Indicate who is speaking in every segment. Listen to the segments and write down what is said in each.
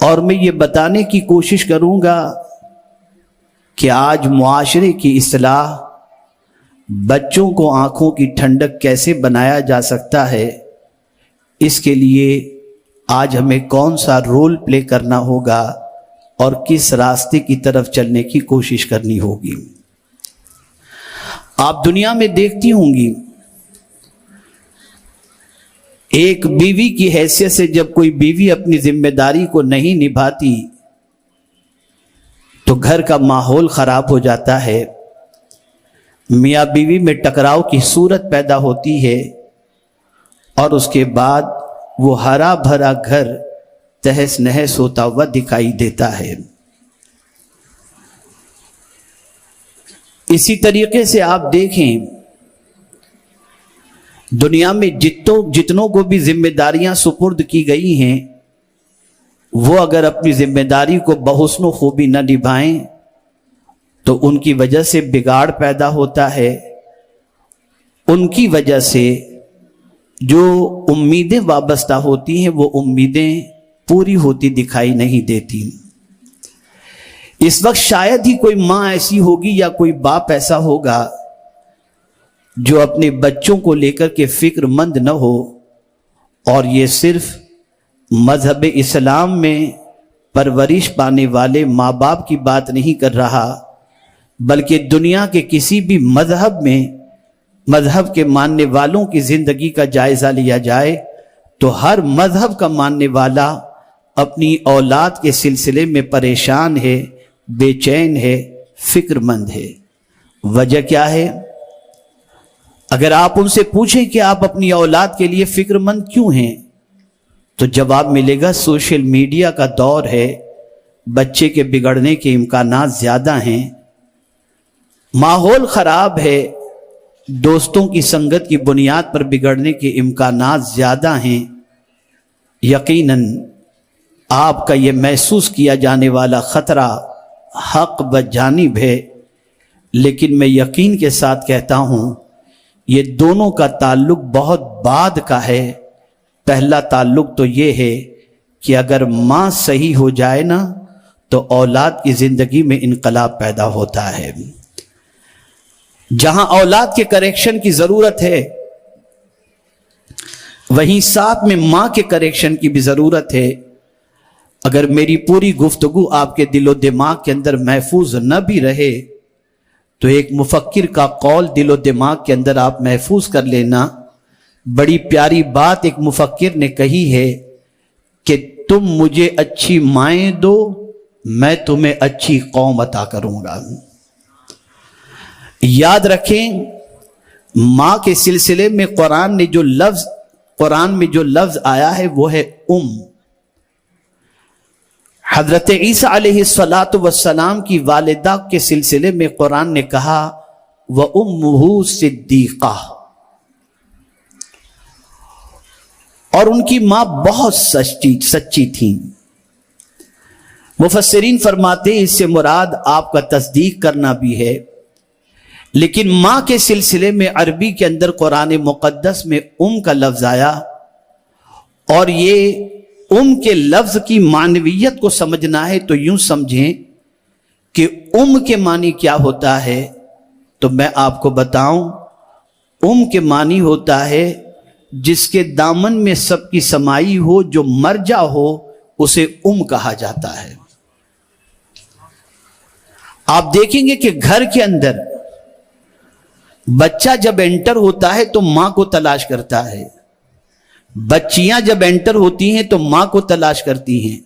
Speaker 1: اور میں یہ بتانے کی کوشش کروں گا کہ آج معاشرے کی اصلاح، بچوں کو آنکھوں کی ٹھنڈک کیسے بنایا جا سکتا ہے، اس کے لیے آج ہمیں کون سا رول پلے کرنا ہوگا اور کس راستے کی طرف چلنے کی کوشش کرنی ہوگی۔ آپ دنیا میں دیکھتی ہوں گی، ایک بیوی کی حیثیت سے جب کوئی بیوی اپنی ذمہ داری کو نہیں نبھاتی تو گھر کا ماحول خراب ہو جاتا ہے، میاں بیوی میں ٹکراؤ کی صورت پیدا ہوتی ہے، اور اس کے بعد وہ ہرا بھرا گھر تہس نہس ہوتا ہوا دکھائی دیتا ہے۔ اسی طریقے سے آپ دیکھیں، دنیا میں جتنوں کو بھی ذمہ داریاں سپرد کی گئی ہیں، وہ اگر اپنی ذمہ داری کو بحسن و خوبی نہ نبھائیں تو ان کی وجہ سے بگاڑ پیدا ہوتا ہے، ان کی وجہ سے جو امیدیں وابستہ ہوتی ہیں وہ امیدیں پوری ہوتی دکھائی نہیں دیتی۔ اس وقت شاید ہی کوئی ماں ایسی ہوگی یا کوئی باپ ایسا ہوگا جو اپنے بچوں کو لے کر کے فکر مند نہ ہو، اور یہ صرف مذہب اسلام میں پرورش پانے والے ماں باپ کی بات نہیں کر رہا، بلکہ دنیا کے کسی بھی مذہب میں مذہب کے ماننے والوں کی زندگی کا جائزہ لیا جائے تو ہر مذہب کا ماننے والا اپنی اولاد کے سلسلے میں پریشان ہے، بے چین ہے، فکر مند ہے۔ وجہ کیا ہے؟ اگر آپ ان سے پوچھیں کہ آپ اپنی اولاد کے لیے فکر مند کیوں ہیں تو جواب ملے گا سوشل میڈیا کا دور ہے، بچے کے بگڑنے کے امکانات زیادہ ہیں، ماحول خراب ہے، دوستوں کی سنگت کی بنیاد پر بگڑنے کے امکانات زیادہ ہیں۔ یقیناً آپ کا یہ محسوس کیا جانے والا خطرہ حق بجانب ہے، لیکن میں یقین کے ساتھ کہتا ہوں یہ دونوں کا تعلق بہت بعد کا ہے۔ پہلا تعلق تو یہ ہے کہ اگر ماں صحیح ہو جائے نا تو اولاد کی زندگی میں انقلاب پیدا ہوتا ہے۔ جہاں اولاد کے کریکشن کی ضرورت ہے وہیں ساتھ میں ماں کے کریکشن کی بھی ضرورت ہے۔ اگر میری پوری گفتگو آپ کے دل و دماغ کے اندر محفوظ نہ بھی رہے تو ایک مفکر کا قول دل و دماغ کے اندر آپ محفوظ کر لینا۔ بڑی پیاری بات ایک مفکر نے کہی ہے کہ تم مجھے اچھی مائیں دو، میں تمہیں اچھی قوم عطا کروں گا۔ یاد رکھیں، ماں کے سلسلے میں قرآن میں جو لفظ آیا ہے وہ ہے حضرت عیسیٰ علیہ السلام کی والدہ کے سلسلے میں قرآن نے کہا وَأُمُّهُ صِدِّيقَةٌ، اور ان کی ماں بہت سچی تھیں۔ مفسرین فرماتے ہیں اس سے مراد آپ کا تصدیق کرنا بھی ہے، لیکن ماں کے سلسلے میں عربی کے اندر قرآن مقدس میں کا لفظ آیا، اور یہ کے لفظ کی معنویت کو سمجھنا ہے تو یوں سمجھیں کہ کے معنی کیا ہوتا ہے، تو میں آپ کو بتاؤں کے معنی ہوتا ہے جس کے دامن میں سب کی سمائی ہو، جو مرجع ہو اسے کہا جاتا ہے۔ آپ دیکھیں گے کہ گھر کے اندر بچہ جب انٹر ہوتا ہے تو ماں کو تلاش کرتا ہے، بچیاں جب انٹر ہوتی ہیں تو ماں کو تلاش کرتی ہیں،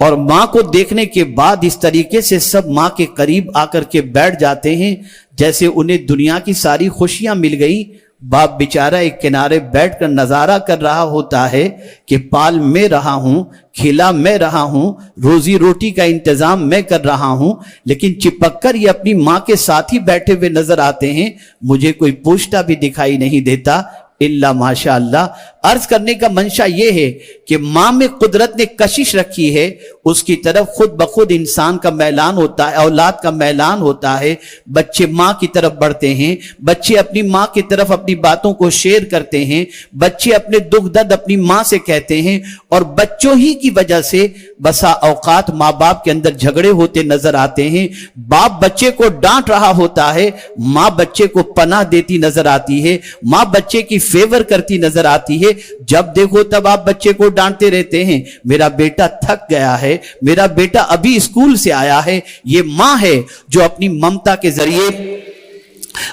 Speaker 1: اور ماں کو دیکھنے کے بعد اس طریقے سے سب ماں کے قریب آ کر کے بیٹھ جاتے ہیں جیسے انہیں دنیا کی ساری خوشیاں مل گئی۔ باپ بیچارہ ایک کنارے بیٹھ کر نظارہ کر رہا ہوتا ہے کہ پال میں رہا ہوں، کھلا میں رہا ہوں، روزی روٹی کا انتظام میں کر رہا ہوں، لیکن چپک کر یہ اپنی ماں کے ساتھ ہی بیٹھے ہوئے نظر آتے ہیں، مجھے کوئی پوچھتا بھی دکھائی نہیں دیتا الا ماشاء اللہ۔ अर्ज करने का मंशा ये है कि माँ में कुदरत ने कशिश रखी है, उसकी तरफ खुद बखुद इंसान का मैलान होता है, औलाद का मैलान होता है। बच्चे माँ की तरफ बढ़ते हैं, बच्चे अपनी माँ की तरफ अपनी बातों को शेयर करते हैं, बच्चे अपने दुख दर्द अपनी माँ से कहते हैं, और बच्चों ही की वजह से बसा औकात माँ बाप के अंदर झगड़े होते नजर आते हैं। बाप बच्चे को डांट रहा होता है, माँ बच्चे को पनाह देती नजर आती है, माँ बच्चे की फेवर करती नजर आती है। जब देखो तब आप बच्चे को डांटते रहते हैं, मेरा बेटा थक गया है, मेरा बेटा अभी स्कूल से आया है। ये माँ है जो अपनी ममता के जरिए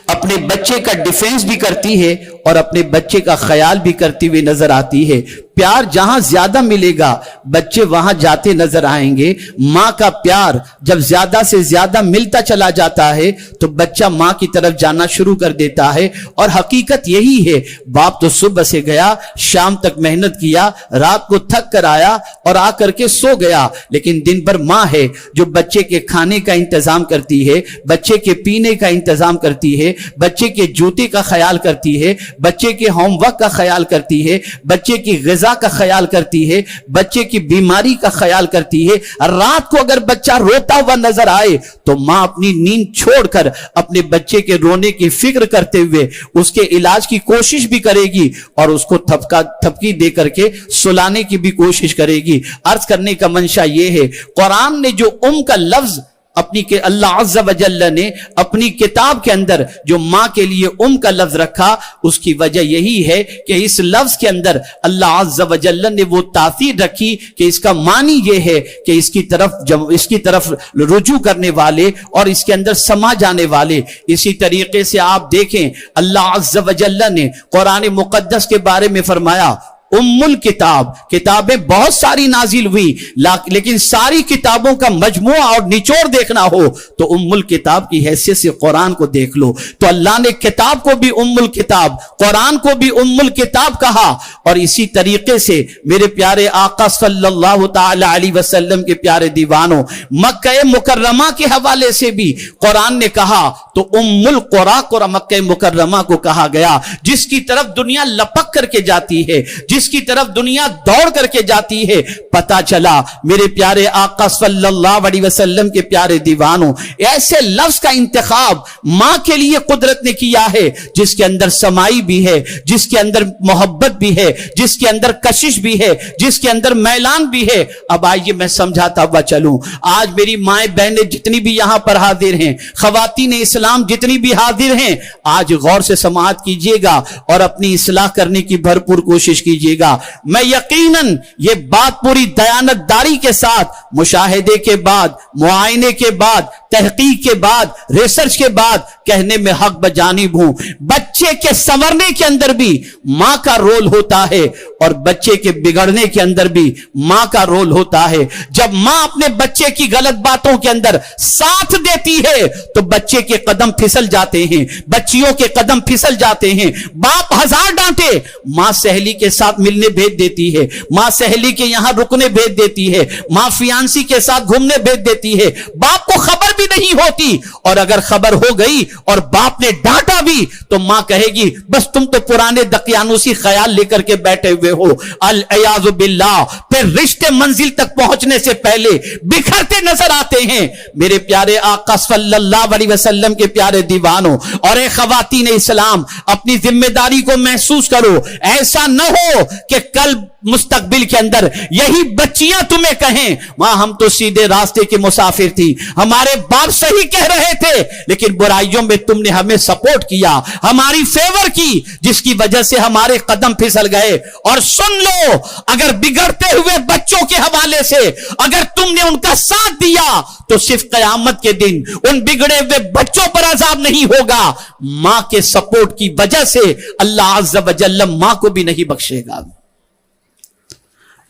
Speaker 1: अपने बच्चे का डिफेंस भी करती है और अपने बच्चे का ख्याल भी करती हुई नजर आती है। प्यार जहां ज्यादा मिलेगा बच्चे वहां जाते नजर आएंगे। मां का प्यार जब ज्यादा से ज्यादा मिलता चला जाता है तो बच्चा मां की तरफ जाना शुरू कर देता है। और हकीकत यही है, बाप तो सुबह से गया, शाम तक मेहनत किया, रात को थक कर आया और आकर के सो गया, लेकिन दिन भर मां है जो बच्चे के खाने का इंतजाम करती है, बच्चे के पीने का इंतजाम करती है, बच्चे के जूते का ख्याल करती है, बच्चे के होमवर्क का ख्याल करती है, बच्चे की ग़िज़ा का ख्याल करती है, बच्चे की बीमारी का ख्याल करती है। रात को अगर बच्चा रोता हुआ नजर आए तो मां अपनी नींद छोड़कर अपने बच्चे के रोने की फिक्र करते हुए उसके इलाज की कोशिश भी करेगी और उसको थपकी दे करके सुलाने की भी कोशिश करेगी। अर्ज करने का मंशा यह है, कुरान ने जो का लफ्ज अपनी के अल्लाह अज़्ज़ा व जल्ल ने अपनी किताब के अंदर जो मां के लिए का लफ्ज रखा, उसकी वजह यही है कि इस लफ्ज के अंदर अल्लाह अज़्ज़ा व जल्ल ने वो तासीर रखी कि इसका मानी ये है कि इसकी तरफ रुजू करने वाले और इसके अंदर समा जाने वाले। इसी तरीके से आप देखें, अल्लाह अज़्ज़ा व जल्ल ने कुरान मुक़द्दस के बारे में फरमाया, उम्मुल किताब, किताबें बहुत सारी नाजिल हुई, लेकिन सारी किताबों का मजमुआ और निचोड़ देखना हो तो उम्मुल किताब की हैसियत से कुरान को देख लो। तो अल्लाह ने किताब को भी उम्मुल किताब, कुरान को भी उम्मुल किताब कहा। और इसी तरीके से मेरे प्यारे आका सल्लल्लाहु ताला अलैहि वसल्लम के प्यारे दीवानों, मक्का मुकर्रमा के हवाले से भी कुरान ने कहा तो उम्मुल कुरा को मक्का मुकर्रमा को कहा गया, जिसकी तरफ दुनिया लपक करके जाती है, जिसकी तरफ दुनिया दौड़ करके जाती है। पता चला मेरे प्यारे आका सल्लल्लाहु अलैहि वसल्लम के प्यारे दीवानों, ऐसे लफ्ज का इंतखाब मां के लिए कुदरत ने किया है जिसके अंदर समाई भी है, जिसके अंदर मोहब्बत भी है, जिसके अंदर कशिश भी है, जिसके अंदर मैलान भी है। अब आइए मैं समझाता हुआ चलूं। आज मेरी माएं बहनें जितनी भी यहां पर हाजिर हैं, खवातीन इस्लाम जितनी भी हाजिर हैं, आज गौर से समाअत कीजिएगा और अपनी इस्लाह करने की भरपूर कोशिश कीजिएगा। मैं यकीनन ये बात पूरी दयानतदारी के साथ, मुशाहिदे के बाद, मुआयने के बाद, तहकीक के बाद, रिसर्च के बाद कहने में हक बजानिब हूं। बच्चे के संवरने के अंदर भी मां का रोल होता है और बच्चे के बिगड़ने के अंदर भी मां का रोल होता है। जब मां अपने बच्चे की गलत बातों के अंदर साथ देती है तो बच्चे के कदम फिसल जाते हैं, बच्चियों के कदम फिसल जाते हैं। बाप हजार डांटे, मां सहेली के साथ मिलने भेज देती है, मां सहेली के यहां रुकने भेज देती है, मां फियांसी के साथ घूमने भेज देती है। बाप को खबर भी नहीं होती, और अगर खबर हो गई और बाप ने डांटा भी तो मां कहेगी बस तुम तो पुराने दकियानुसी ख्याल लेकर के बैठे हुए हो। अल-इयाज़ु बिल्लाह। फिर रिश्ते मंजिल तक पहुंचने से पहले बिखरते नजर आते हैं। मेरे प्यारे आका सल्लल्लाहु अलैहि वसल्लम के प्यारे दीवानों और खवातीन इस्लाम, अपनी जिम्मेदारी को महसूस करो। ऐसा न हो कि कल मुस्तकबिल के अंदर यही बच्चियां तुम्हें कहें, मां हम तो सीधे रास्ते के मुसाफिर थी, हमारे बाप सही कह रहे थे, लेकिन बुराइयों में तुमने हमें सपोर्ट किया, हमारी फेवर की, जिसकी वजह से हमारे कदम फिसल गए। और सुन लो, अगर बिगड़ते हुए बच्चों के हवाले से अगर तुमने उनका साथ दिया तो सिर्फ कयामत के दिन उन बिगड़े हुए बच्चों पर अजाब नहीं होगा, मां के सपोर्ट की वजह से अल्लाह अज़्ज़ा व जल्ल मां को भी नहीं बख्शेगा।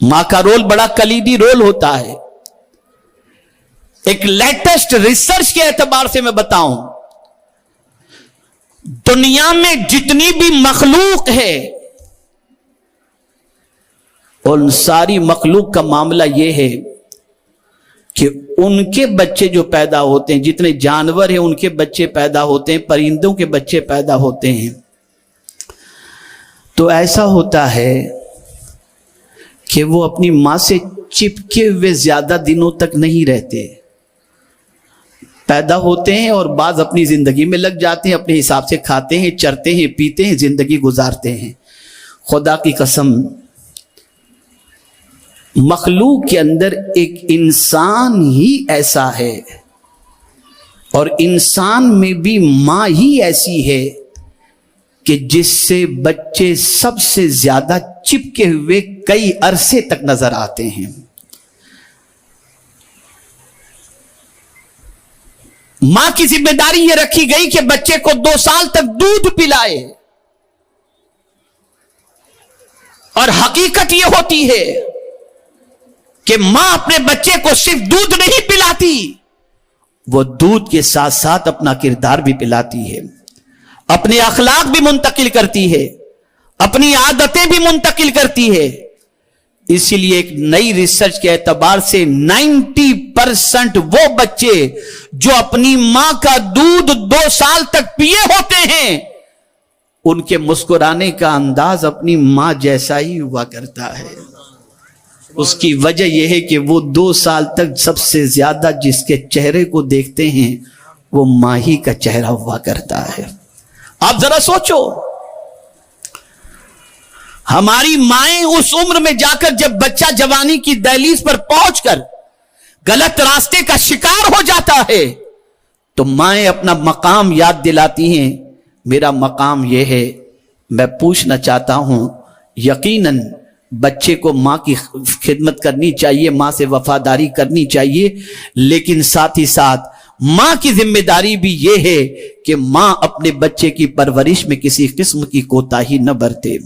Speaker 1: मां का रोल बड़ा कलीदी रोल होता है। एक लेटेस्ट रिसर्च के एतबार से मैं बताऊं, दुनिया में जितनी भी मखलूक है उन सारी मखलूक का मामला यह है कि उनके बच्चे जो पैदा होते हैं, जितने जानवर हैं उनके बच्चे पैदा होते हैं, परिंदों के बच्चे पैदा होते हैं, तो ऐसा होता है کہ وہ اپنی ماں سے چپکے ہوئے زیادہ دنوں تک نہیں رہتے. پیدا ہوتے ہیں اور بعض اپنی زندگی میں لگ جاتے ہیں، اپنے حساب سے کھاتے ہیں، چرتے ہیں، پیتے ہیں، زندگی گزارتے ہیں. خدا کی قسم، مخلوق کے اندر ایک انسان ہی ایسا ہے، اور انسان میں بھی ماں ہی ایسی ہے کہ جس سے بچے سب سے زیادہ چپکے ہوئے کئی عرصے تک نظر آتے ہیں. ماں کی ذمہ داری یہ رکھی گئی کہ بچے کو 2 سال تک دودھ پلائے، اور حقیقت یہ ہوتی ہے کہ ماں اپنے بچے کو صرف دودھ نہیں پلاتی، وہ دودھ کے ساتھ ساتھ اپنا کردار بھی پلاتی ہے، اپنے اخلاق بھی منتقل کرتی ہے، اپنی عادتیں بھی منتقل کرتی ہے. اسی لیے ایک نئی ریسرچ کے اعتبار سے 90% وہ بچے جو اپنی ماں کا دودھ 2 سال تک پیے ہوتے ہیں، ان کے مسکرانے کا انداز اپنی ماں جیسا ہی ہوا کرتا ہے. اس کی وجہ یہ ہے کہ وہ 2 سال تک سب سے زیادہ جس کے چہرے کو دیکھتے ہیں وہ ماں ہی کا چہرہ ہوا کرتا ہے. آپ ذرا سوچو، ہماری مائیں اس عمر میں جا کر جب بچہ جوانی کی دہلیز پر پہنچ کر غلط راستے کا شکار ہو جاتا ہے تو مائیں اپنا مقام یاد دلاتی ہیں. میرا مقام یہ ہے. میں پوچھنا چاہتا ہوں، یقیناً بچے کو ماں کی خدمت کرنی چاہیے، ماں سے وفاداری کرنی چاہیے، لیکن ساتھ ہی ساتھ ماں کی ذمہ داری بھی یہ ہے کہ ماں اپنے بچے کی پرورش میں کسی قسم کی کوتاہی نہ برتے.